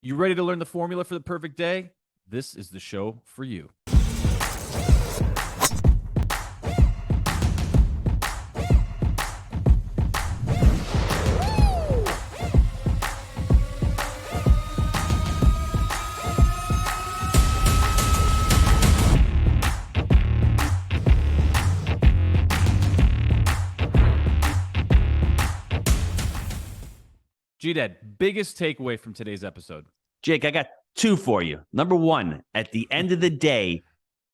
You ready to learn the formula for the perfect day? This is the show for you. G-Dad, biggest takeaway from today's episode. Jake, I got two for you. Number one, at the end of the day,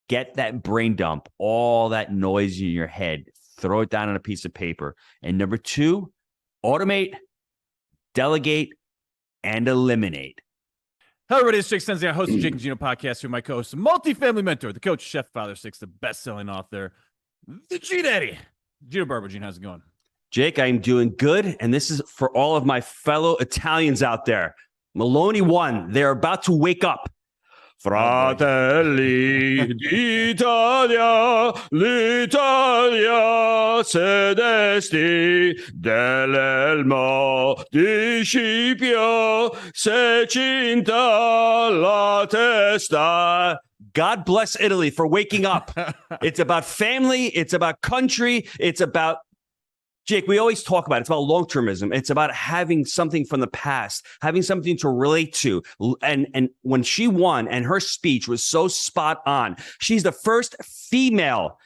get that brain dump, all that noise in your head, throw it down on a piece of paper. And number two, automate, delegate, and eliminate. Hello, everybody. It's Jake Stenzi, host of the Jake and Gino podcast. Here, my co-host, multifamily mentor, the coach, chef, father, six, the best-selling author, the G-Daddy, Gino Barber. Gino, how's it going? Jake, I'm doing good, and this is for all of my fellow Italians out there. Maloney won. They're about to wake up. Fratelli d'Italia, l'Italia sedesti dell'elmo di Scipio, se cinta la testa. God bless Italy for waking up. It's about family. It's about country. It's about Jake, we always talk about it. It's about long-termism. It's about having something from the past, having something to relate to. And when she won and her speech was so spot on, she's the first female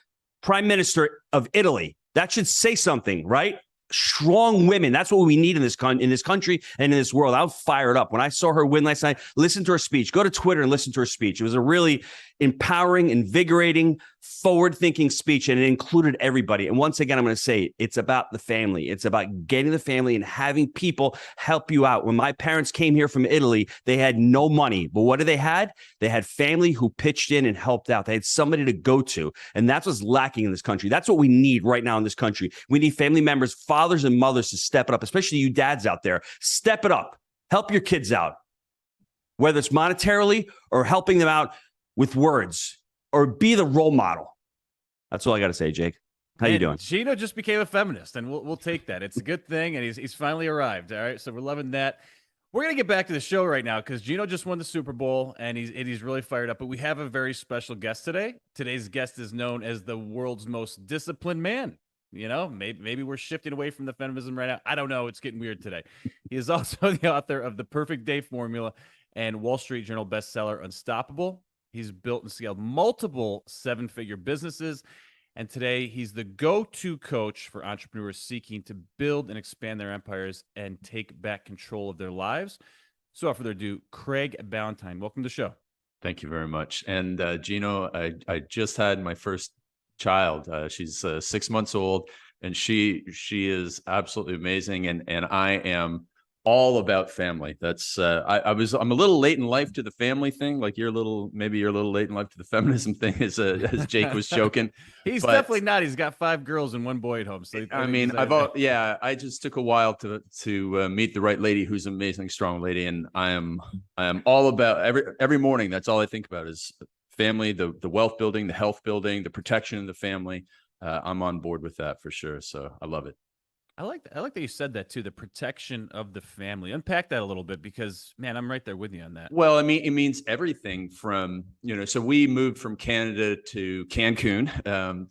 prime minister of Italy. That should say something, right? Strong women. That's what we need in this country and in this world. I was fired up when I saw her win last night. Listen to her speech. Go to Twitter and listen to her speech. It was a really empowering, invigorating, forward-thinking speech, and it included everybody. And once again, I'm going to say it's about the family. It's about getting the family and having people help you out. When my parents came here from Italy, they had no money. But what did they had? They had family who pitched in and helped out. They had somebody to go to. And that's what's lacking in this country. That's what we need right now in this country. We need family members, fathers and mothers to step it up, especially you dads out there. Step it up. Help your kids out, whether it's monetarily or helping them out with words, or be the role model. That's all I got to say, Jake. How you doing? Gino just became a feminist, and we'll take that. It's a good thing, and he's finally arrived. All right, so we're loving that. We're gonna get back to the show right now because Gino just won the Super Bowl, and he's really fired up. But we have a very special guest today. Today's guest is known as the world's most disciplined man. You know, maybe we're shifting away from the feminism right now. I don't know. It's getting weird today. He is also the author of The Perfect Day Formula and Wall Street Journal bestseller Unstoppable. He's built and scaled multiple seven-figure businesses, and today he's the go-to coach for entrepreneurs seeking to build and expand their empires and take back control of their lives. So without further ado, Craig Ballantyne, welcome to the show. Thank you very much. And Gino, I just had my first child. She's 6 months old, and she is absolutely amazing, and I am all about family. That's I'm a little late in life to the family thing, like maybe you're a little late in life to the feminism thing, as Jake was joking. He's definitely not. He's got 5 girls and 1 boy at home. So I mean, I just took a while to meet the right lady who's an amazing, strong lady, and I am all about every morning. That's all I think about is family, the wealth building, the health building, the protection of the family. I'm on board with that for sure. So I love it. I like that you said that too, the protection of the family. Unpack that a little bit because, man, I'm right there with you on that. Well, I mean, it means everything from, so we moved from Canada to Cancun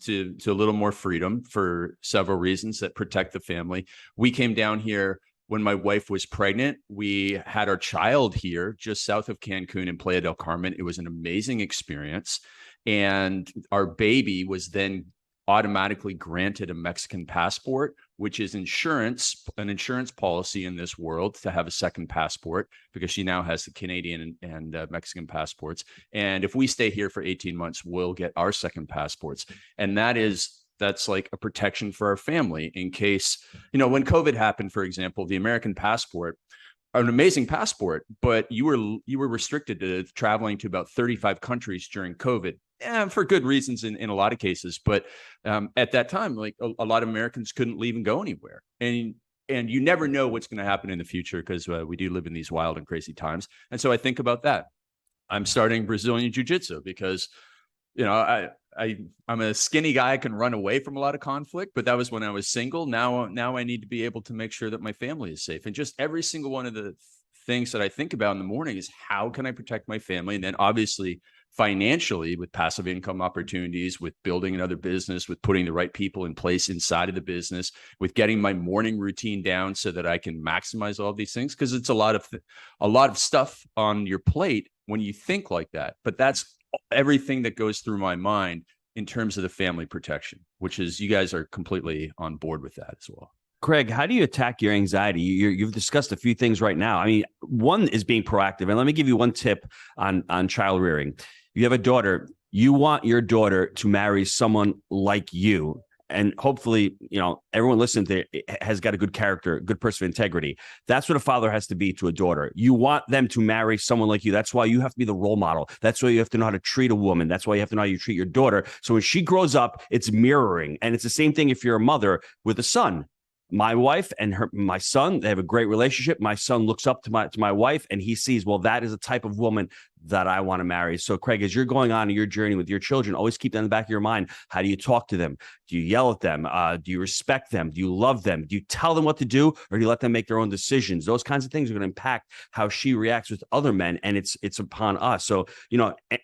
to a little more freedom for several reasons that protect the family. We came down here when my wife was pregnant. We had our child here just south of Cancun in Playa del Carmen. It was an amazing experience. And our baby was then automatically granted a Mexican passport, which is an insurance policy in this world to have a second passport, because she now has the Canadian and Mexican passports. And if we stay here for 18 months, we'll get our second passports. And that's like a protection for our family in case, when COVID happened, for example, the American passport, an amazing passport, but you were restricted to traveling to about 35 countries during COVID. For good reasons in a lot of cases. But at that time, like a lot of Americans couldn't leave and go anywhere. And you never know what's going to happen in the future because we do live in these wild and crazy times. And so I think about that. I'm starting Brazilian Jiu-Jitsu because, I'm a skinny guy. I can run away from a lot of conflict, but that was when I was single. Now I need to be able to make sure that my family is safe. And just every single one of the things that I think about in the morning is how can I protect my family? And then obviously financially with passive income opportunities, with building another business, with putting the right people in place inside of the business, with getting my morning routine down so that I can maximize all of these things. Because it's a lot of stuff on your plate when you think like that. But that's everything that goes through my mind in terms of the family protection, which is you guys are completely on board with that as well. Craig, how do you attack your anxiety? You've discussed a few things right now. I mean, one is being proactive. And let me give you one tip on child rearing. You have a daughter. You want your daughter to marry someone like you. And hopefully, everyone listening to it has got a good character, a good person of integrity. That's what a father has to be to a daughter. You want them to marry someone like you. That's why you have to be the role model. That's why you have to know how to treat a woman. That's why you have to know how you treat your daughter. So when she grows up, it's mirroring. And it's the same thing if you're a mother with a son. My wife and my son, they have a great relationship. My son looks up to my wife and he sees, well, that is a type of woman that I want to marry. So Craig, as you're going on your journey with your children, always keep that in the back of your mind. How do you talk to them? Do you yell at them? Do you respect them? Do you love them? Do you tell them what to do, or do you let them make their own decisions? Those kinds of things are going to impact how she reacts with other men. And it's upon us. So,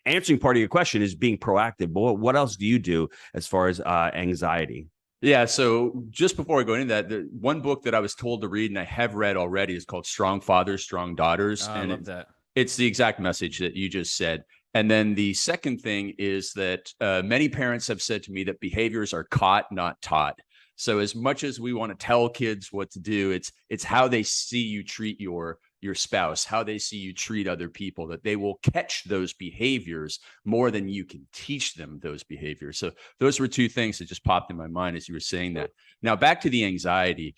answering part of your question is being proactive. But what else do you do as far as anxiety? Yeah. So just before I go into that, the one book that I was told to read and I have read already is called Strong Fathers, Strong Daughters. I love that. It's the exact message that you just said. And then the second thing is that many parents have said to me that behaviors are caught, not taught. So as much as we want to tell kids what to do, it's how they see you treat your spouse, how they see you treat other people, that they will catch those behaviors more than you can teach them those behaviors. So those were two things that just popped in my mind as you were saying that. Now back to the anxiety.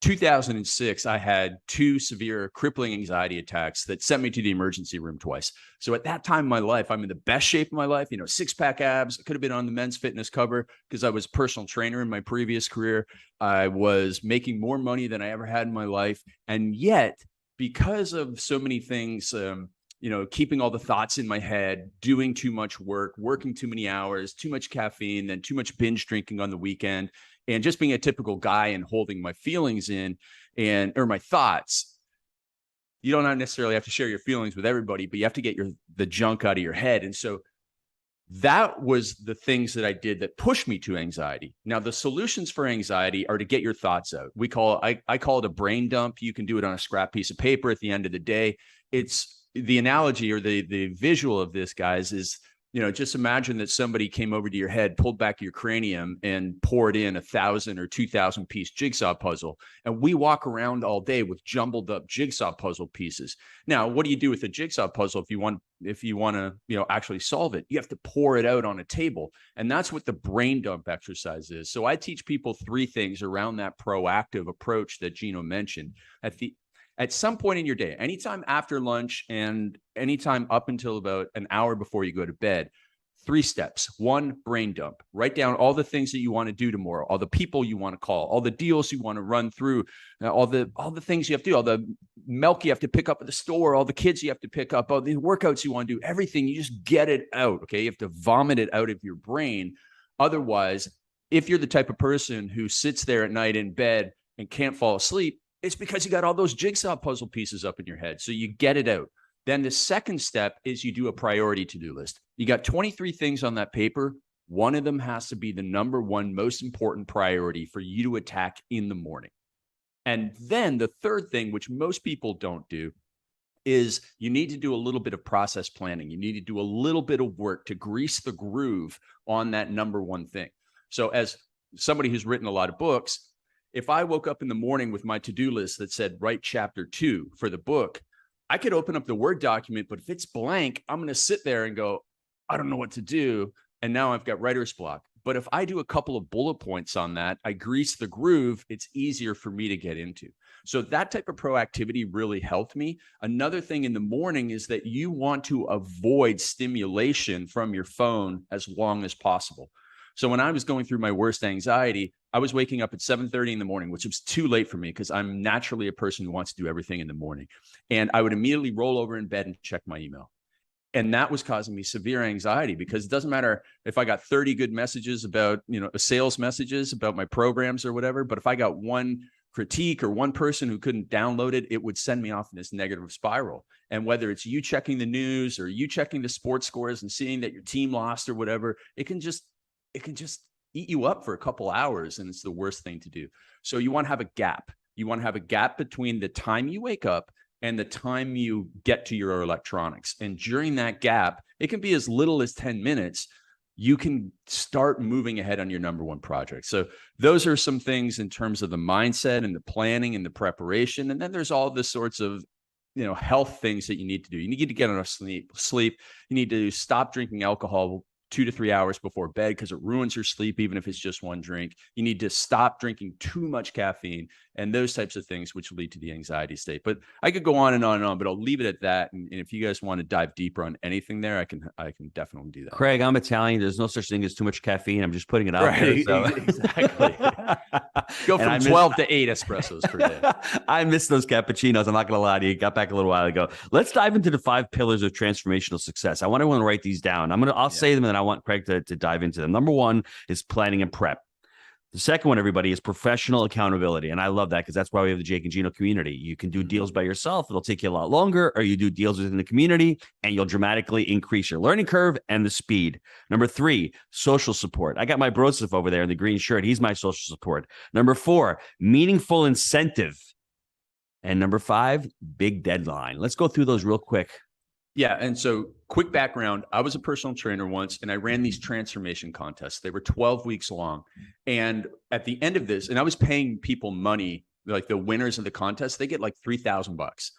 2006, I had 2 severe crippling anxiety attacks that sent me to the emergency room twice. So at that time in my life, I'm in the best shape of my life, 6-pack abs. I could have been on the Men's Fitness cover because I was a personal trainer in my previous career. I was making more money than I ever had in my life. And yet, because of so many things, keeping all the thoughts in my head, doing too much work, working too many hours, too much caffeine, then too much binge drinking on the weekend, and just being a typical guy and holding my feelings in or my thoughts. You don't necessarily have to share your feelings with everybody, but you have to get the junk out of your head. And so that was the things that I did that pushed me to anxiety. Now, the solutions for anxiety are to get your thoughts out. I call it a brain dump. You can do it on a scrap piece of paper at the end of the day. It's the analogy or the visual of this, guys, is just imagine that somebody came over to your head, pulled back your cranium and poured in 1,000 or 2,000 piece jigsaw puzzle. And we walk around all day with jumbled up jigsaw puzzle pieces. Now, what do you do with a jigsaw puzzle if you want to, actually solve it? You have to pour it out on a table. And that's what the brain dump exercise is. So I teach people 3 things around that proactive approach that Gino mentioned. At some point in your day, anytime after lunch and anytime up until about an hour before you go to bed, 3 steps. 1, brain dump. Write down all the things that you want to do tomorrow, all the people you want to call, all the deals you want to run through, all the things you have to do, all the milk you have to pick up at the store, all the kids you have to pick up, all the workouts you want to do, everything. You just get it out, okay? You have to vomit it out of your brain. Otherwise, if you're the type of person who sits there at night in bed and can't fall asleep, it's because you got all those jigsaw puzzle pieces up in your head. So you get it out. Then the second step is you do a priority to-do list. You got 23 things on that paper. One of them has to be the number 1 most important priority for you to attack in the morning. And then the third thing, which most people don't do, is you need to do a little bit of process planning. You need to do a little bit of work to grease the groove on that number 1 thing. So as somebody who's written a lot of books, if I woke up in the morning with my to-do list that said write chapter 2 for the book, I could open up the Word document, but if it's blank, I'm going to sit there and go, I don't know what to do. And now I've got writer's block. But if I do a couple of bullet points on that, I grease the groove, it's easier for me to get into. So that type of proactivity really helped me. Another thing in the morning is that you want to avoid stimulation from your phone as long as possible. So when I was going through my worst anxiety, I was waking up at 7:30 in the morning, which was too late for me because I'm naturally a person who wants to do everything in the morning. And I would immediately roll over in bed and check my email. And that was causing me severe anxiety because it doesn't matter if I got 30 good messages about, sales messages about my programs or whatever, but if I got one critique or one person who couldn't download it, it would send me off in this negative spiral. And whether it's you checking the news or you checking the sports scores and seeing that your team lost or whatever, it can just eat you up for a couple hours. And it's the worst thing to do. So you want to have a gap. You want to have a gap between the time you wake up and the time you get to your electronics. And during that gap, it can be as little as 10 minutes. You can start moving ahead on your number one project. So those are some things in terms of the mindset and the planning and the preparation. And then there's all the sorts of, health things that you need to do. You need to get enough sleep. You need to stop drinking alcohol 2 to 3 hours before bed because it ruins your sleep, even if it's just one drink. You need to stop drinking too much caffeine and those types of things, which lead to the anxiety state. But I could go on and on and on, but I'll leave it at that. And if you guys want to dive deeper on anything there, I can definitely do that. Craig, I'm Italian. There's no such thing as too much caffeine. I'm just putting it out there. So. Exactly. Go from 12 to 8 espressos per day. I miss those cappuccinos. I'm not going to lie to you. Got back a little while ago. Let's dive into the 5 pillars of transformational success. I want everyone to write these down. I'll say them and then I want Craig to dive into them. Number 1 is planning and prep. The second one, everybody, is professional accountability. And I love that because that's why we have the Jake and Gino community. You can do deals by yourself. It'll take you a lot longer, or you do deals within the community and you'll dramatically increase your learning curve and the speed. Number 3, social support. I got my Broseph over there in the green shirt. He's my social support. Number 4, meaningful incentive. And number 5, big deadline. Let's go through those real quick. Yeah. And so quick background, I was a personal trainer once and I ran these transformation contests. They were 12 weeks long. And at the end of this, and I was paying people money, like the winners of the contest, they get like $3,000.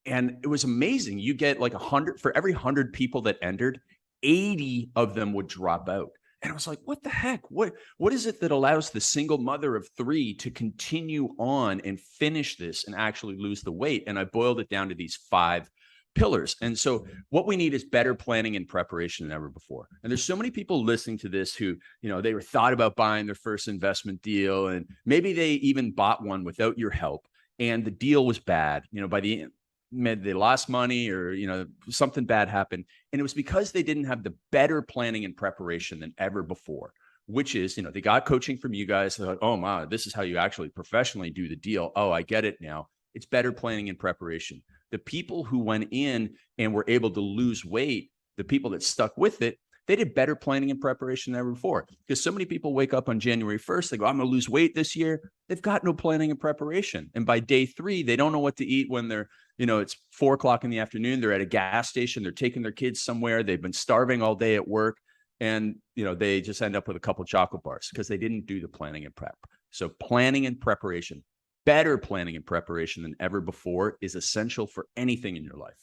And it was amazing. You get like 100 for every 100 people that entered, 80 of them would drop out. And I was like, what the heck? What is it that allows the single mother of 3 to continue on and finish this and actually lose the weight? And I boiled it down to these 5 pillars. And so what we need is better planning and preparation than ever before. And there's so many people listening to this who, they were thought about buying their first investment deal, and maybe they even bought one without your help. And the deal was bad. By the end, they lost money or, something bad happened. And it was because they didn't have the better planning and preparation than ever before, which is, they got coaching from you guys. They're like, oh my, this is how you actually professionally do the deal. Oh, I get it now. It's better planning and preparation. The people who went in and were able to lose weight, the people that stuck with it, they did better planning and preparation than ever before. Because so many people wake up on January 1st, they go, I'm going to lose weight this year. They've got no planning and preparation. And by day 3, they don't know what to eat when they're, it's 4:00 in the afternoon. They're at a gas station. They're taking their kids somewhere. They've been starving all day at work. And, they just end up with a couple chocolate bars because they didn't do the planning and prep. So planning and preparation. Better planning and preparation than ever before is essential for anything in your life.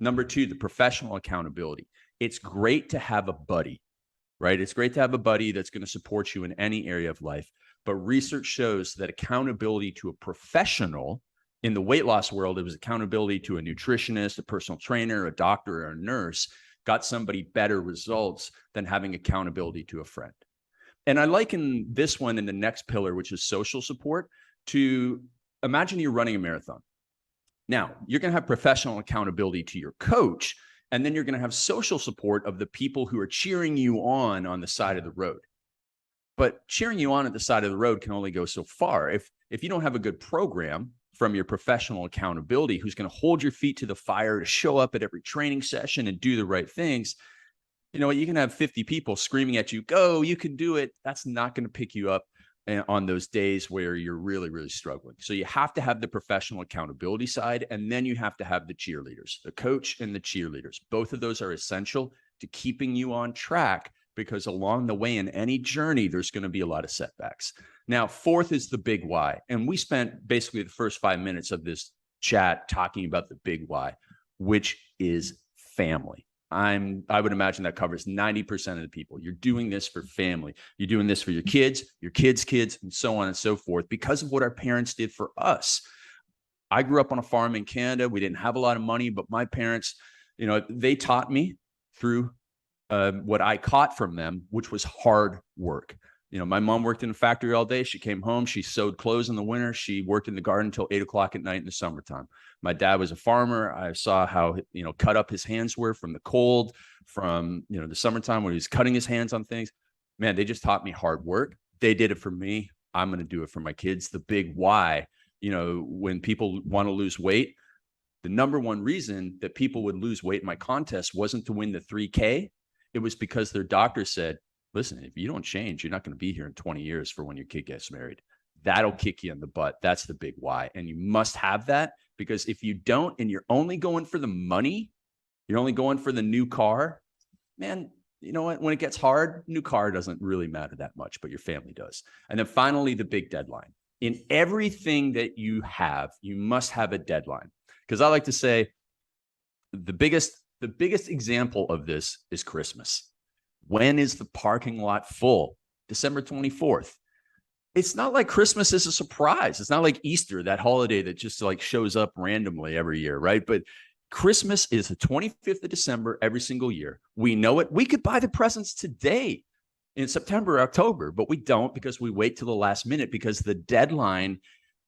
Number 2, the professional accountability. It's great to have a buddy, right? It's great to have a buddy that's going to support you in any area of life. But research shows that accountability to a professional in the weight loss world, it was accountability to a nutritionist, a personal trainer, a doctor, or a nurse, got somebody better results than having accountability to a friend. And I liken this one in the next pillar, which is social support, to imagine you're running a marathon. Now, you're going to have professional accountability to your coach, and then you're going to have social support of the people who are cheering you on the side of the road. But cheering you on at the side of the road can only go so far. If you don't have a good program from your professional accountability who's going to hold your feet to the fire to show up at every training session and do the right things, you can have 50 people screaming at you, go, you can do it. That's not going to pick you up on those days where you're really, really struggling. So you have to have the professional accountability side, and then you have to have the cheerleaders, the coach and the cheerleaders. Both of those are essential to keeping you on track, because along the way in any journey, there's going to be a lot of setbacks. Now, 4th is the big why. And we spent basically the first 5 minutes of this chat talking about the big why, which is family. I would imagine that covers 90% of the people. You're doing this for family. You're doing this for your kids, kids, and so on and so forth, because of what our parents did for us. I grew up on a farm in Canada. We didn't have a lot of money, but my parents, they taught me through what I caught from them, which was hard work. My mom worked in a factory all day. She came home. She sewed clothes in the winter. She worked in the garden until 8:00 at night in the summertime. My dad was a farmer. I saw how, cut up his hands were from the cold, from, the summertime when he was cutting his hands on things. Man, they just taught me hard work. They did it for me. I'm going to do it for my kids. The big why when people want to lose weight, the number one reason that people would lose weight in my contest wasn't to win the 3K. It was because their doctor said, listen, if you don't change, you're not going to be here in 20 years for when your kid gets married. That'll kick you in the butt. That's the big why. And you must have that, because if you don't, and you're only going for the money, you're only going for the new car, man, you know what? When it gets hard, new car doesn't really matter that much, but your family does. And then finally, the big deadline. In everything that you have, you must have a deadline. Because I like to say the biggest example of this is Christmas. When is the parking lot full? December 24th. It's not like Christmas is a surprise. It's not like Easter, that holiday that just like shows up randomly every year, right? But Christmas is the 25th of December every single year. We know it. We could buy the presents today in September or October, but we don't, because we wait till the last minute, because the deadline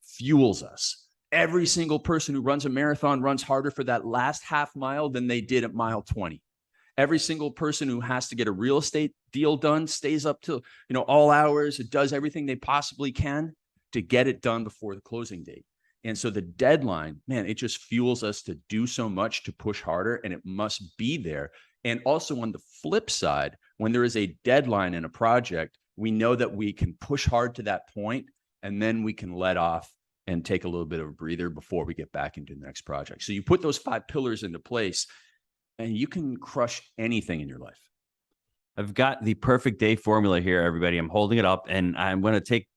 fuels us. Every single person who runs a marathon runs harder for that last half mile than they did at mile 20. Every single person who has to get a real estate deal done stays up till, all hours. It does everything they possibly can to get it done before the closing date. And so the deadline, man, it just fuels us to do so much, to push harder, and it must be there. And also on the flip side, when there is a deadline in a project, we know that we can push hard to that point, and then we can let off and take a little bit of a breather before we get back into the next project. So you put those 5 pillars into place, and you can crush anything in your life. I've got the perfect day formula here, everybody. I'm holding it up, and I'm going to take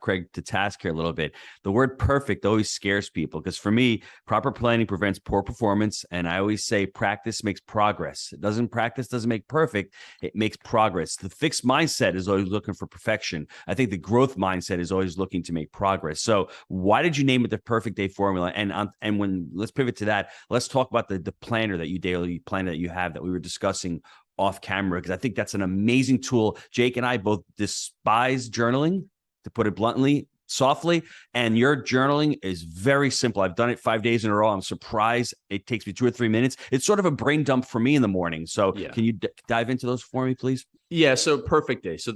Craig to task here a little bit. The word perfect always scares people, because for me, proper planning prevents poor performance. And I always say practice makes progress. Practice doesn't make perfect. It makes progress. The fixed mindset is always looking for perfection. I think the growth mindset is always looking to make progress. So why did you name it the perfect day formula? And when let's pivot to that, let's talk about the planner that you daily planner that you have that we were discussing off camera, because I think that's an amazing tool. Jake and I both despise journaling, to put it bluntly, softly, and your journaling is very simple. I've done it 5 days in a row. I'm surprised it takes me 2 or 3 minutes. It's sort of a brain dump for me in the morning. So Can you dive into those for me, please? Yeah. So perfect day. So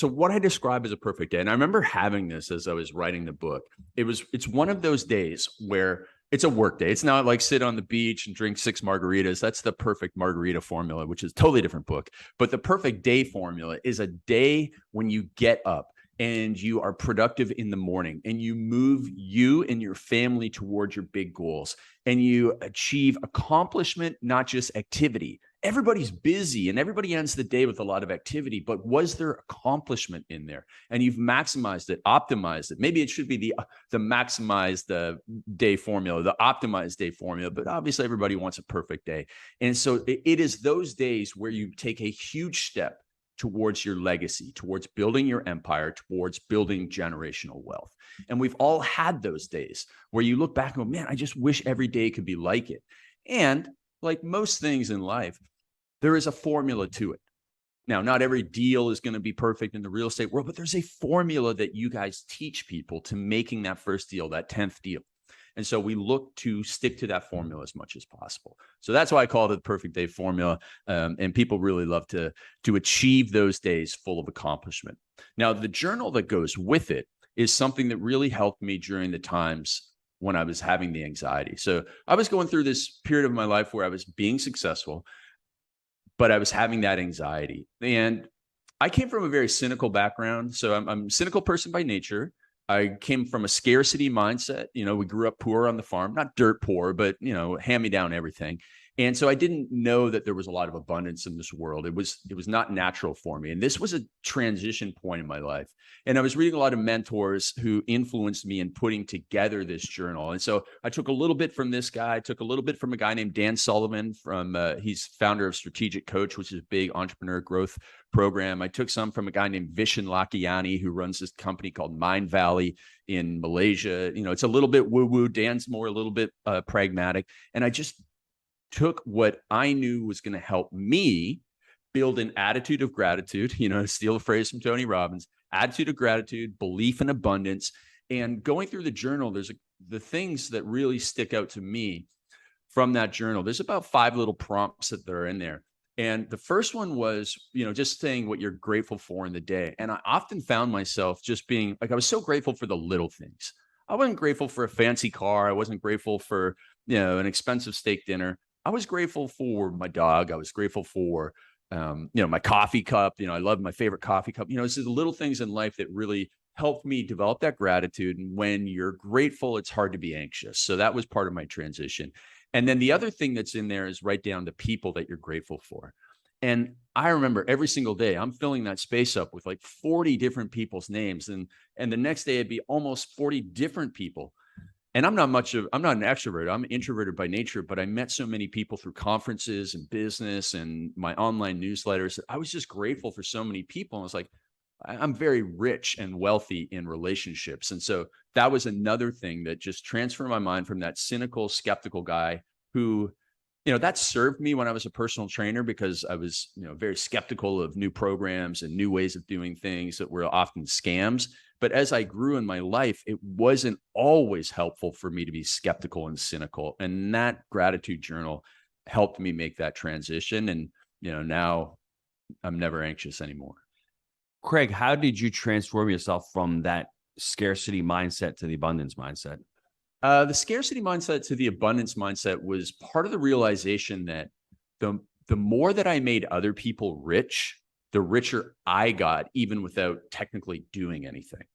what I describe as a perfect day, and I remember having this as I was writing the book. It's one of those days where it's a work day. It's not like sit on the beach and drink 6 margaritas. That's the perfect margarita formula, which is a totally different book. But the perfect day formula is a day when you get up and you are productive in the morning, and you move you and your family towards your big goals, and you achieve accomplishment, not just activity. Everybody's busy and everybody ends the day with a lot of activity, but was there accomplishment in there? And you've maximized it, optimized it. Maybe it should be the maximized day formula, the optimized day formula, but obviously everybody wants a perfect day. And so it is those days where you take a huge step towards your legacy, towards building your empire, towards building generational wealth. And we've all had those days where you look back and go, man, I just wish every day could be like it. And like most things in life, there is a formula to it. Now, not every deal is going to be perfect in the real estate world, but there's a formula that you guys teach people to making that first deal, that 10th deal. And so we look to stick to that formula as much as possible. So that's why I call it the perfect day formula. And people really love to achieve those days full of accomplishment. Now, the journal that goes with it is something that really helped me during the times when I was having the anxiety. So I was going through this period of my life where I was being successful, but I was having that anxiety. And I came from a very cynical background. So I'm a cynical person by nature. I came from a scarcity mindset. We grew up poor on the farm, not dirt poor, but, hand me down everything. And so I didn't know that there was a lot of abundance in this world. It was not natural for me. And this was a transition point in my life. And I was reading a lot of mentors who influenced me in putting together this journal. And so I took a little bit from this guy. I took a little bit from a guy named Dan Sullivan he's founder of Strategic Coach, which is a big entrepreneur growth program. I took some from a guy named Vishen Lakhiani, who runs this company called Mind Valley in Malaysia. It's a little bit woo-woo. Dan's more a little bit pragmatic. And I just took what I knew was going to help me build an attitude of gratitude, to steal a phrase from Tony Robbins, attitude of gratitude, belief in abundance. And going through the journal, there's the things that really stick out to me from that journal. There's about 5 little prompts that are in there. And the first one was, just saying what you're grateful for in the day. And I often found myself just being like, I was so grateful for the little things. I wasn't grateful for a fancy car. I wasn't grateful for, an expensive steak dinner. I was grateful for my dog. I was grateful for, my coffee cup. I love my favorite coffee cup. It's the little things in life that really helped me develop that gratitude. And when you're grateful, it's hard to be anxious. So that was part of my transition. And then the other thing that's in there is write down the people that you're grateful for. And I remember every single day I'm filling that space up with like 40 different people's names. And the next day it'd be almost 40 different people. And I'm not an extrovert. I'm introverted by nature, but I met so many people through conferences and business and my online newsletters. I was just grateful for so many people. And I was like, I'm very rich and wealthy in relationships. And so that was another thing that just transferred my mind from that cynical, skeptical guy who, that served me when I was a personal trainer because I was, very skeptical of new programs and new ways of doing things that were often scams. But as I grew in my life, it wasn't always helpful for me to be skeptical and cynical. And that gratitude journal helped me make that transition. And, now I'm never anxious anymore. Craig, how did you transform yourself from that scarcity mindset to the abundance mindset? The scarcity mindset to the abundance mindset was part of the realization that the more that I made other people rich, the richer I got, even without technically doing anything.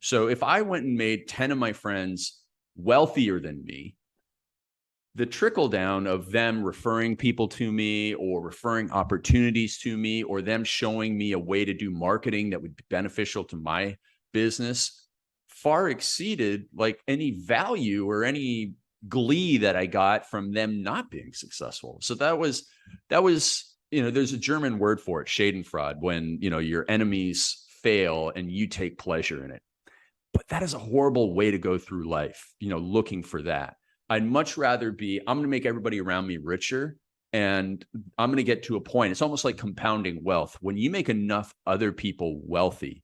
So if I went and made 10 of my friends wealthier than me, the trickle down of them referring people to me or referring opportunities to me or them showing me a way to do marketing that would be beneficial to my business far exceeded like any value or any glee that I got from them not being successful. So that was, there's a German word for it, Schadenfreude, when, your enemies fail and you take pleasure in it. But that is a horrible way to go through life, looking for that. I'd much rather I'm going to make everybody around me richer. And I'm going to get to a point. It's almost like compounding wealth. When you make enough other people wealthy,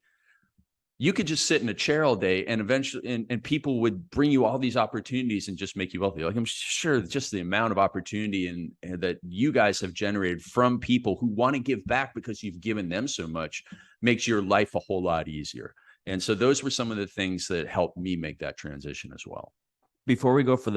you could just sit in a chair all day and eventually, and people would bring you all these opportunities and just make you wealthy. Like I'm sure just the amount of opportunity and that you guys have generated from people who want to give back because you've given them so much makes your life a whole lot easier. And so those were some of the things that helped me make that transition as well. Before we go to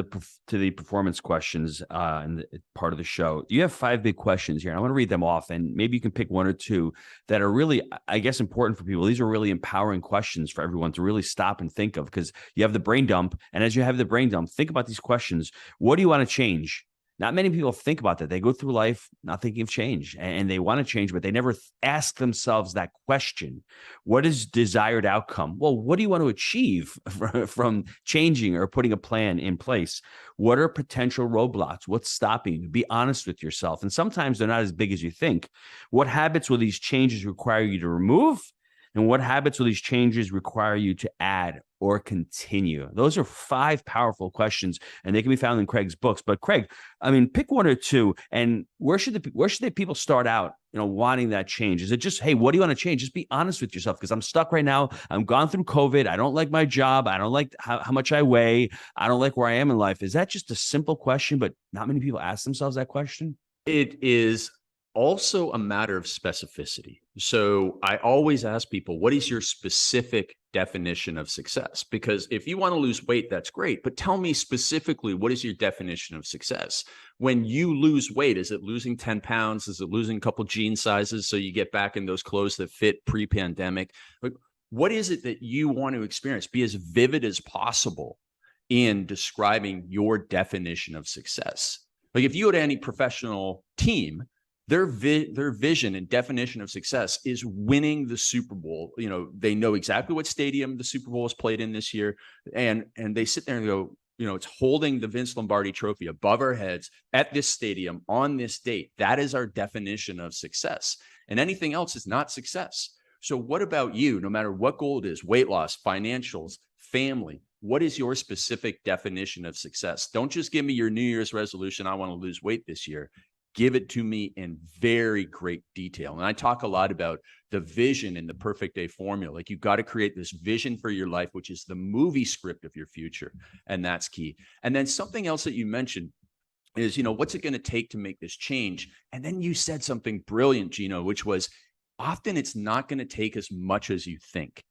the performance questions and part of the show, you have 5 big questions here. I want to read them off, and maybe you can pick 1 or 2 that are really, I guess, important for people. These are really empowering questions for everyone to really stop and think of, because you have the brain dump, and as you have the brain dump, think about these questions. What do you want to change? Not many people think about that. They go through life not thinking of change, and they want to change, but they never ask themselves that question. What is desired outcome? Well, what do you want to achieve from changing or putting a plan in place? What are potential roadblocks? What's stopping you? Be honest with yourself. And sometimes they're not as big as you think. What habits will these changes require you to remove? And what habits will these changes require you to add or continue? Those are 5 powerful questions, and they can be found in Craig's books. But Craig, pick 1 or 2, and where should the people start out, wanting that change? Is it just, hey, what do you want to change? Just be honest with yourself, because I'm stuck right now. I'm gone through COVID. I don't like my job. I don't like how much I weigh. I don't like where I am in life. Is that just a simple question, but not many people ask themselves that question? It is also a matter of specificity. So I always ask people, what is your specific definition of success? Because if you want to lose weight, that's great, but tell me specifically, what is your definition of success? When you lose weight, is it losing 10 pounds? Is it losing a couple jean sizes so you get back in those clothes that fit pre-pandemic? Like, what is it that you want to experience? Be as vivid as possible in describing your definition of success. Like if you go to any professional team, their vision and definition of success is winning the Super Bowl. They know exactly what stadium the Super Bowl is played in this year. And they sit there and go, it's holding the Vince Lombardi trophy above our heads at this stadium on this date. That is our definition of success. And anything else is not success. So what about you? No matter what goal it is, weight loss, financials, family, what is your specific definition of success? Don't just give me your New Year's resolution. I want to lose weight this year. Give it to me in very great detail. And I talk a lot about the vision and the perfect day formula. Like you've got to create this vision for your life, which is the movie script of your future. And that's key. And then something else that you mentioned is, what's it going to take to make this change? And then you said something brilliant, Gino, which was often it's not going to take as much as you think.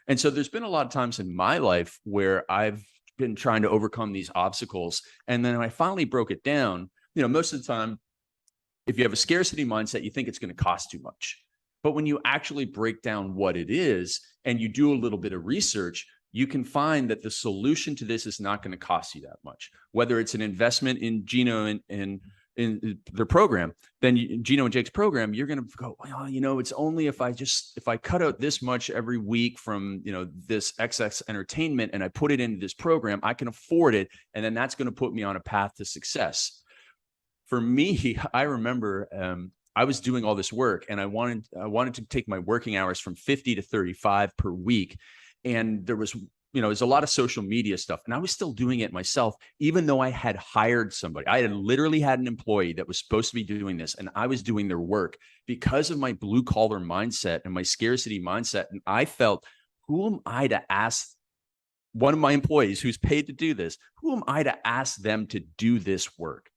And so there's been a lot of times in my life where I've been trying to overcome these obstacles. And then when I finally broke it down, most of the time, if you have a scarcity mindset, you think it's going to cost too much. But when you actually break down what it is and you do a little bit of research, you can find that the solution to this is not going to cost you that much. Whether it's an investment in Gino and in their program, then Gino and Jake's program, you're going to go, well, it's only if I cut out this much every week from, this XX entertainment and I put it into this program, I can afford it. And then that's going to put me on a path to success. For me, I remember I was doing all this work and I wanted to take my working hours from 50 to 35 per week. And there was, there's a lot of social media stuff. And I was still doing it myself, even though I had hired somebody. I had literally had an employee that was supposed to be doing this. And I was doing their work because of my blue collar mindset and my scarcity mindset. And I felt, who am I to ask one of my employees who's paid to do this? Who am I to ask them to do this work?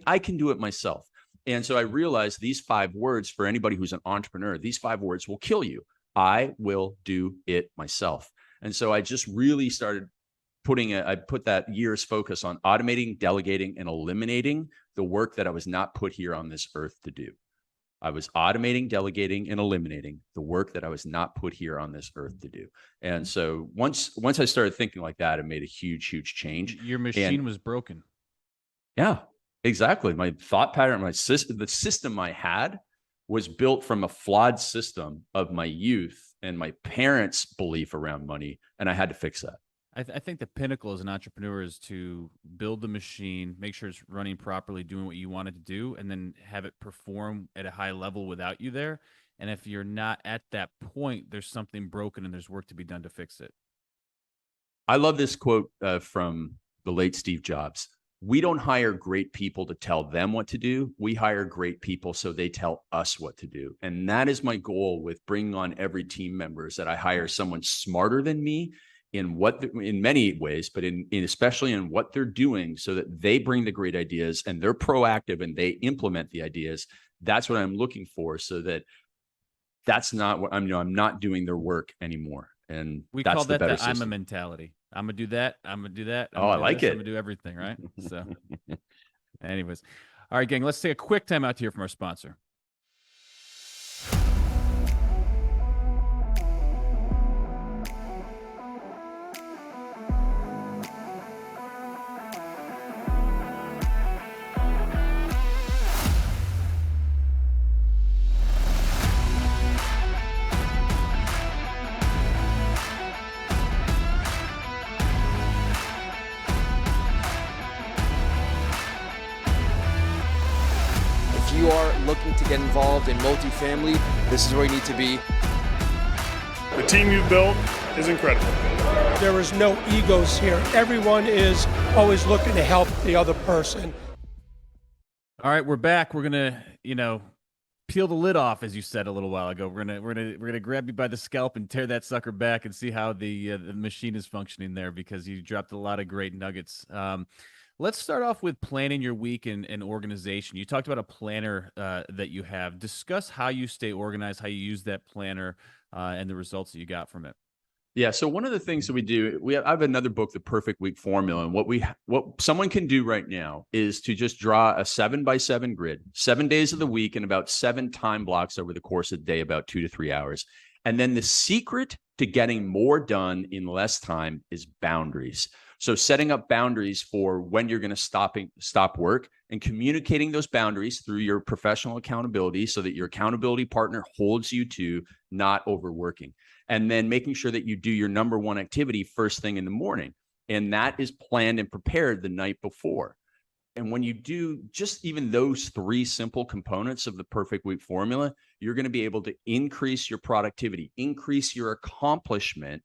I can do it myself. And so I realized these 5 words for anybody who's an entrepreneur, these 5 words will kill you. I will do it myself. And so I just really started I put that year's focus on automating, delegating, and eliminating the work that I was not put here on this earth to do. I was automating, delegating, and eliminating the work that I was not put here on this earth to do. And so once I started thinking like that, it made a huge, huge change. Your machine was broken. Yeah, exactly. My thought pattern, the system I had was built from a flawed system of my youth and my parents' belief around money, and I had to fix that. I think the pinnacle as an entrepreneur is to build the machine, make sure it's running properly, doing what you want it to do, and then have it perform at a high level without you there. And if you're not at that point, there's something broken and there's work to be done to fix it. I love this quote from the late Steve Jobs. We don't hire great people to tell them what to do. We hire great people so they tell us what to do. And that is my goal with bringing on every team member, is that I hire someone smarter than me in many ways, but especially in what they're doing, so that they bring the great ideas and they're proactive and they implement the ideas. That's what I'm looking for, so that's not what I'm not doing their work anymore. And we that's call the that better the I'm a system. mentality. I'm gonna do that. I'm gonna do that. I like it. I'm gonna do everything, right? So, anyways, all right, gang. Let's take a quick time out to hear from our sponsor. If you are looking to get involved in multifamily, this is where you need to be. The team you've built is incredible. There is no egos here. Everyone is always looking to help the other person. All right, we're back. We're gonna, peel the lid off, as you said a little while ago. We're gonna grab you by the scalp and tear that sucker back and see how the machine is functioning there, because you dropped a lot of great nuggets. Let's start off with planning your week and organization. You talked about a planner that you have. Discuss how you stay organized, how you use that planner, and the results that you got from it. Yeah. So one of the things that we do, I have another book, The Perfect Week Formula. And what someone can do right now is to just draw a 7x7 grid, 7 days of the week, and about 7 time blocks over the course of the day, about 2 to 3 hours. And then the secret to getting more done in less time is boundaries. So setting up boundaries for when you're going to stop work, and communicating those boundaries through your professional accountability, so that your accountability partner holds you to not overworking. And then making sure that you do your number one activity first thing in the morning. And that is planned and prepared the night before. And when you do just even those 3 simple components of the Perfect Week Formula, you're going to be able to increase your productivity, increase your accomplishment,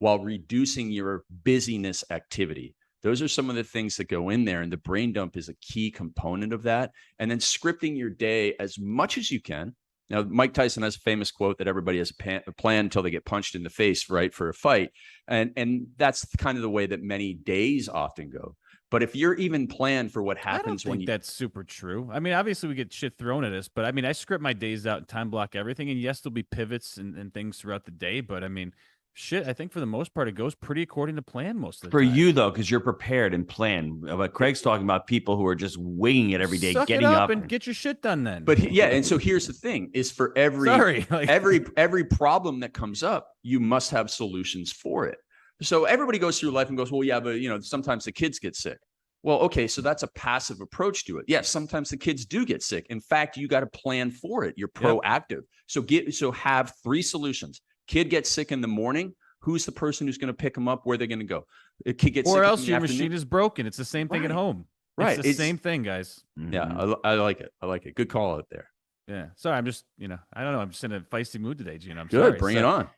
while reducing your busyness activity. Those are some of the things that go in there. And the brain dump is a key component of that. And then scripting your day as much as you can. Now, Mike Tyson has a famous quote that everybody has a plan until they get punched in the face, right, for a fight. And that's kind of the way that many days often go. But if you're even planned for what I don't happens when think you that's super true. I mean, obviously we get shit thrown at us, but I mean, I script my days out and time block everything. And yes, there'll be pivots and things throughout the day. But I mean, shit, I think for the most part, it goes pretty according to plan most of the For time. you though, because you're prepared and planned. But Craig's talking about people who are just winging it every day, Suck getting it up up and get your shit done then. But yeah, and so here's the thing: is for Sorry, like- every problem that comes up, you must have solutions for it. So everybody goes through life and goes, well, yeah, but sometimes the kids get sick. Well, okay, so that's a passive approach to it. Yes, sometimes the kids do get sick. In fact, you got to plan for it. You're proactive. So have 3 solutions. Kid gets sick in the morning. Who's the person who's going to pick them up? Where they're going to go? A kid gets sick or in else the your afternoon. machine is broken. It's the same thing at home. Right. It's the same thing, guys. Yeah, I like it. I like it. Good call out there. Yeah. Sorry, I'm just, I don't know. I'm just in a feisty mood today, Gino. I'm Good. sorry. Bring it on.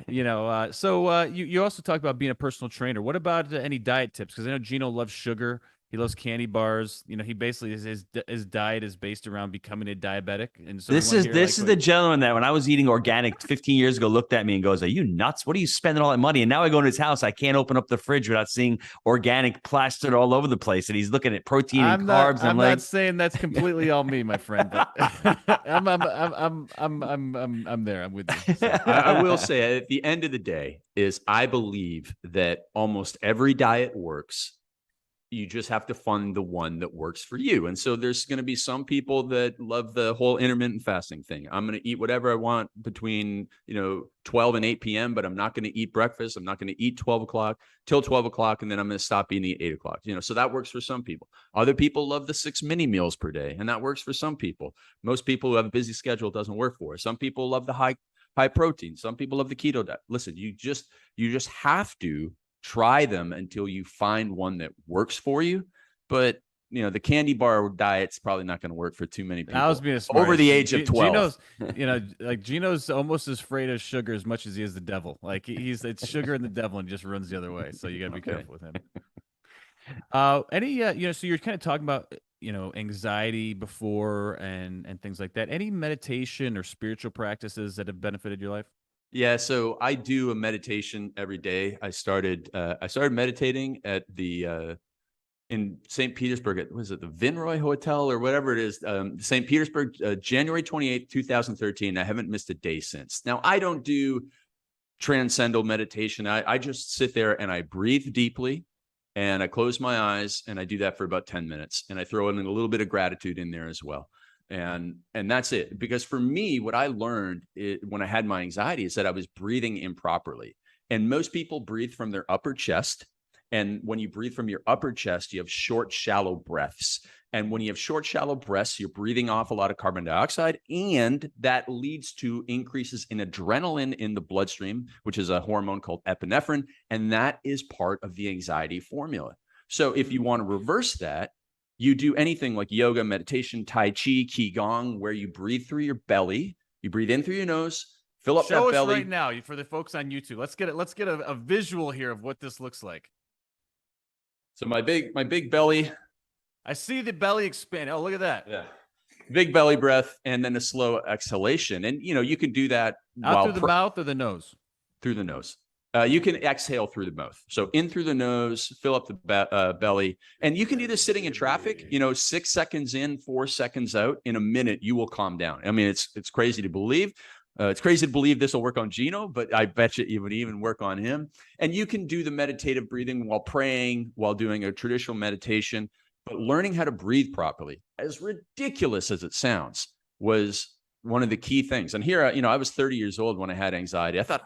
You also talked about being a personal trainer. What about any diet tips? Because I know Gino loves sugar. He loves candy bars. He basically his diet is based around becoming a diabetic. And so this is the gentleman that when I was eating organic 15 years ago looked at me and goes, "Are you nuts? What are you spending all that money?" And now I go into his house, I can't open up the fridge without seeing organic plastered all over the place. And he's looking at protein and carbs. I'm like, not saying that's completely all me, my friend. But I'm there. I'm with you. So. I will say at the end of the day is I believe that almost every diet works. You just have to find the one that works for you. And so there's going to be some people that love the whole intermittent fasting thing. I'm going to eat whatever I want between, 12 and 8 p.m., but I'm not going to eat breakfast. I'm not going to eat 12 o'clock till 12 o'clock. And then I'm going to stop eating at 8 o'clock. So that works for some people. Other people love the 6 mini meals per day. And that works for some people. Most people who have a busy schedule doesn't work for. Some people love the high protein. Some people love the keto diet. Listen, you just have to try them until you find one that works for you. But the candy bar diet's probably not going to work for too many people. I was being smart. Over the age of 12. Gino's almost as afraid of sugar as much as he is the devil. Like it's sugar and the devil, and just runs the other way. So you got to be careful with him. So you're kind of talking about anxiety before and things like that. Any meditation or spiritual practices that have benefited your life? Yeah, so I do a meditation every day. I started meditating at the in St. Petersburg at the Vinroy Hotel or whatever it is, St. Petersburg, January 28th, 2013. I haven't missed a day since. Now I don't do transcendental meditation. I just sit there and I breathe deeply and I close my eyes and I do that for about 10 minutes and I throw in a little bit of gratitude in there as well. And that's it. Because for me, what I learned when I had my anxiety is that I was breathing improperly. And most people breathe from their upper chest. And when you breathe from your upper chest, you have short, shallow breaths. And when you have short, shallow breaths, you're breathing off a lot of carbon dioxide. And that leads to increases in adrenaline in the bloodstream, which is a hormone called epinephrine. And that is part of the anxiety formula. So if you want to reverse that, you do anything like yoga, meditation, Tai Chi, Qigong, where you breathe through your belly. You breathe in through your nose, fill up Show that belly. us right now for the folks on YouTube. Let's get a visual here of what this looks like. So my big belly. I see the belly expand. Oh, look at that. Yeah. Big belly breath and then a slow exhalation. And you can do that out through the mouth or the nose? Through the nose. You can exhale through the mouth. So in through the nose, fill up the belly. And you can do this sitting in traffic, 6 seconds in, 4 seconds out. In a minute, you will calm down. I mean, it's crazy to believe. It's crazy to believe this will work on Gino, but I bet you it would even work on him. And you can do the meditative breathing while praying, while doing a traditional meditation. But learning how to breathe properly, as ridiculous as it sounds, was one of the key things. And here, I was 30 years old when I had anxiety. I thought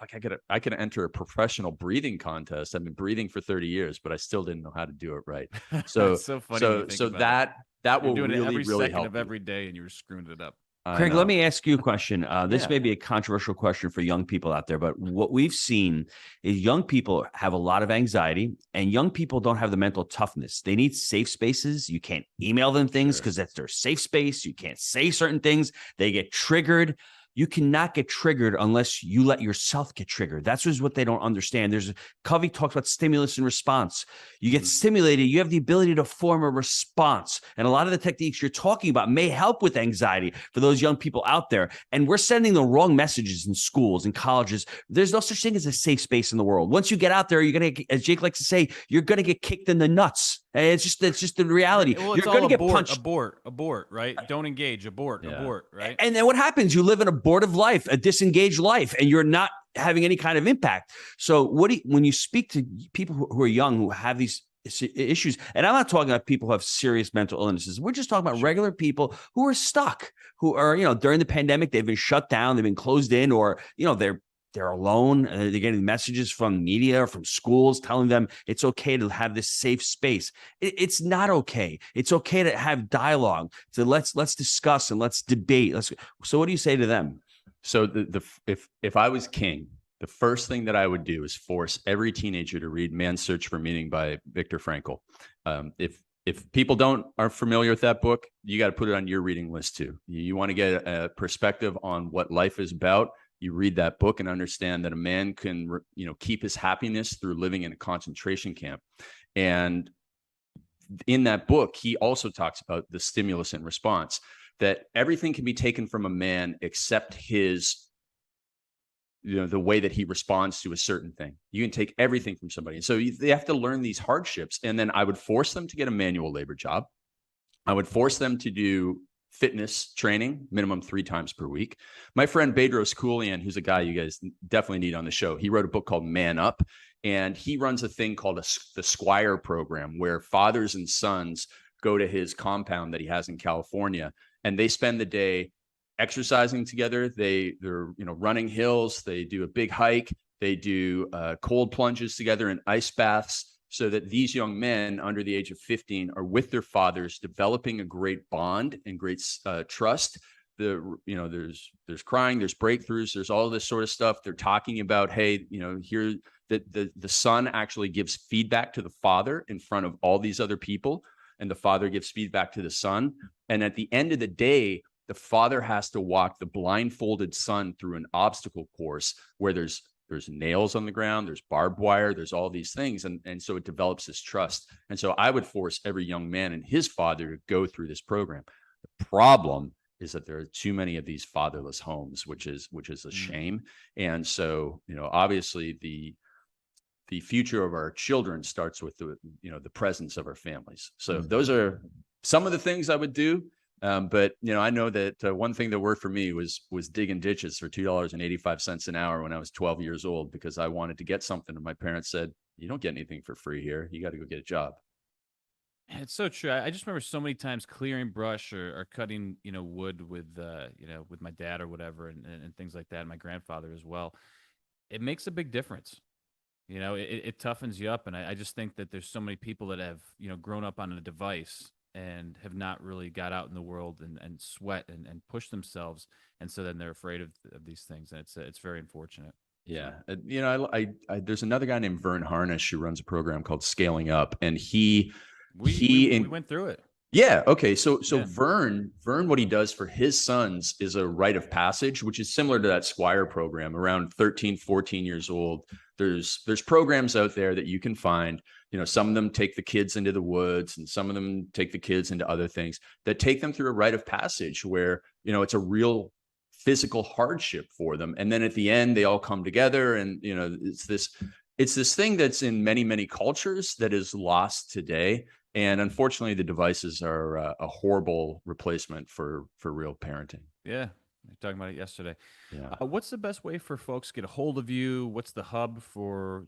I could enter a professional breathing contest. I've been breathing for 30 years, but I still didn't know how to do it right. So, so funny. So that will doing really, it every really second help of every day, and you were screwing it up. Craig, let me ask you a question. This may be a controversial question for young people out there, but what we've seen is young people have a lot of anxiety and young people don't have the mental toughness. They need safe spaces. You can't email them things because that's their safe space. You can't say certain things. They get triggered. You cannot get triggered unless you let yourself get triggered. That's what they don't understand. Covey talks about stimulus and response. You get stimulated, you have the ability to form a response. And a lot of the techniques you're talking about may help with anxiety for those young people out there. And we're sending the wrong messages in schools and colleges. There's no such thing as a safe space in the world. Once you get out there, you're going to, as Jake likes to say, you're going to get kicked in the nuts. It's just the reality. Well, You're it's going all to get abort, punched. abort, right? Don't engage, abort, right? And then what happens? You live an abortive life, a disengaged life, and you're not having any kind of impact. So when you speak to people who are young, who have these issues, and I'm not talking about people who have serious mental illnesses. We're just talking about regular people who are stuck, who are, during the pandemic, they've been shut down, they've been closed in, or, they're alone. They're getting messages from media or from schools telling them it's okay to have this safe space. It's not okay. It's okay to have dialogue. So let's discuss and let's debate. So what do you say to them? So if I was king, the first thing that I would do is force every teenager to read Man's Search for Meaning by Viktor Frankl. If people aren't familiar with that book, you got to put it on your reading list too. You want to get a perspective on what life is about. You read that book and understand that a man can, keep his happiness through living in a concentration camp. And in that book, he also talks about the stimulus and response, that everything can be taken from a man except his, the way that he responds to a certain thing. You can take everything from somebody. And so they have to learn these hardships. And then I would force them to get a manual labor job. I would force them to do fitness training minimum 3 times per week. My friend Bedros Koulian, who's a guy you guys definitely need on the show, he wrote a book called Man Up, and he runs a thing called the Squire program, where fathers and sons go to his compound that he has in California, and they spend the day exercising together. They're running hills, they do a big hike, they do cold plunges together in ice baths, so that these young men under the age of 15 are with their fathers, developing a great bond and great trust. There's crying, there's breakthroughs, there's all this sort of stuff. They're talking about, hey, here the son actually gives feedback to the father in front of all these other people, and the father gives feedback to the son. And at the end of the day, the father has to walk the blindfolded son through an obstacle course where there's nails on the ground, there's barbed wire, there's all these things. And so it develops this trust. And so I would force every young man and his father to go through this program. The problem is that there are too many of these fatherless homes, which is a shame. And so, obviously the future of our children starts with the presence of our families. So those are some of the things I would do. But I know that one thing that worked for me was digging ditches for $2.85 an hour when I was 12 years old, because I wanted to get something. And my parents said, you don't get anything for free here. You got to go get a job. It's so true. I just remember so many times clearing brush or cutting, wood with, with my dad or whatever, and things like that. And my grandfather as well. It makes a big difference. It toughens you up. And I just think that there's so many people that have, grown up on a device and have not really got out in the world and sweat and push themselves. And so then they're afraid of these things. And it's very unfortunate. Yeah. There's another guy named Vern Harnish who runs a program called Scaling Up, and we went through it. Yeah. Okay. So Yeah. Vern, what he does for his sons is a rite of passage, which is similar to that Squire program. Around 13, 14 years old, there's programs out there that you can find. Some of them take the kids into the woods, and some of them take the kids into other things that take them through a rite of passage where, it's a real physical hardship for them. And then at the end, they all come together, and, it's this thing that's in many, many cultures that is lost today. And unfortunately, the devices are a horrible replacement for real parenting. Yeah. We were talking about it yesterday. Yeah. What's the best way for folks to get a hold of you? What's the hub for,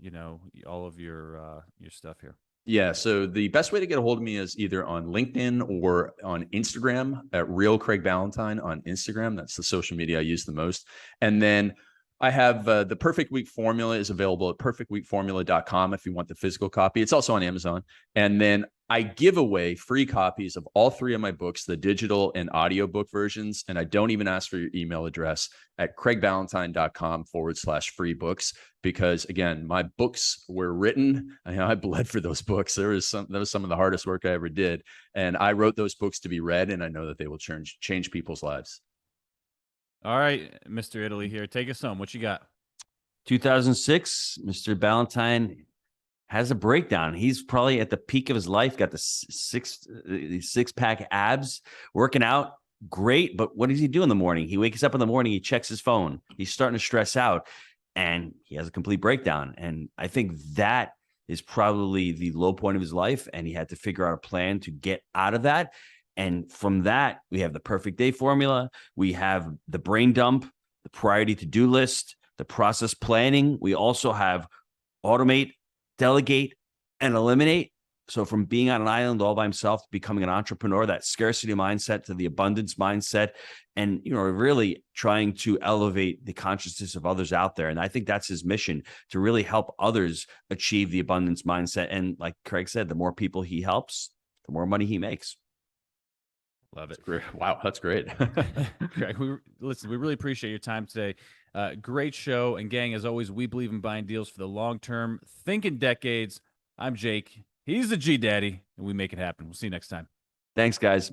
all of your stuff here? Yeah. So the best way to get a hold of me is either on LinkedIn or on Instagram at Real Craig Ballantyne on Instagram. That's the social media I use the most. And then I have the Perfect Week Formula is available at perfectweekformula.com if you want the physical copy. It's also on Amazon. And then I give away free copies of all 3 of my books, the digital and audiobook versions. And I don't even ask for your email address at craigballantyne.com/free books, because again, my books were written. I bled for those books. That was some of the hardest work I ever did. And I wrote those books to be read, and I know that they will change people's lives. All right, Mr. Italy here. Take us home. What you got? 2006, Mr. Ballantyne has a breakdown. He's probably at the peak of his life, got the six-pack abs, working out, great. But what does he do in the morning? He wakes up in the morning, he checks his phone. He's starting to stress out, and he has a complete breakdown. And I think that is probably the low point of his life, and he had to figure out a plan to get out of that. And from that, we have the perfect day formula. We have the brain dump, the priority to-do list, the process planning. We also have automate, delegate, and eliminate. So from being on an island all by himself to becoming an entrepreneur, that scarcity mindset to the abundance mindset, and, you know, really trying to elevate the consciousness of others out there. And I think that's his mission, to really help others achieve the abundance mindset. And like Craig said, the more people he helps, the more money he makes. Love it. Wow, that's great. Craig, we really appreciate your time today. Great show. And gang, as always, we believe in buying deals for the long term. Think in decades. I'm Jake. He's the G Daddy, and we make it happen. We'll see you next time. Thanks, guys.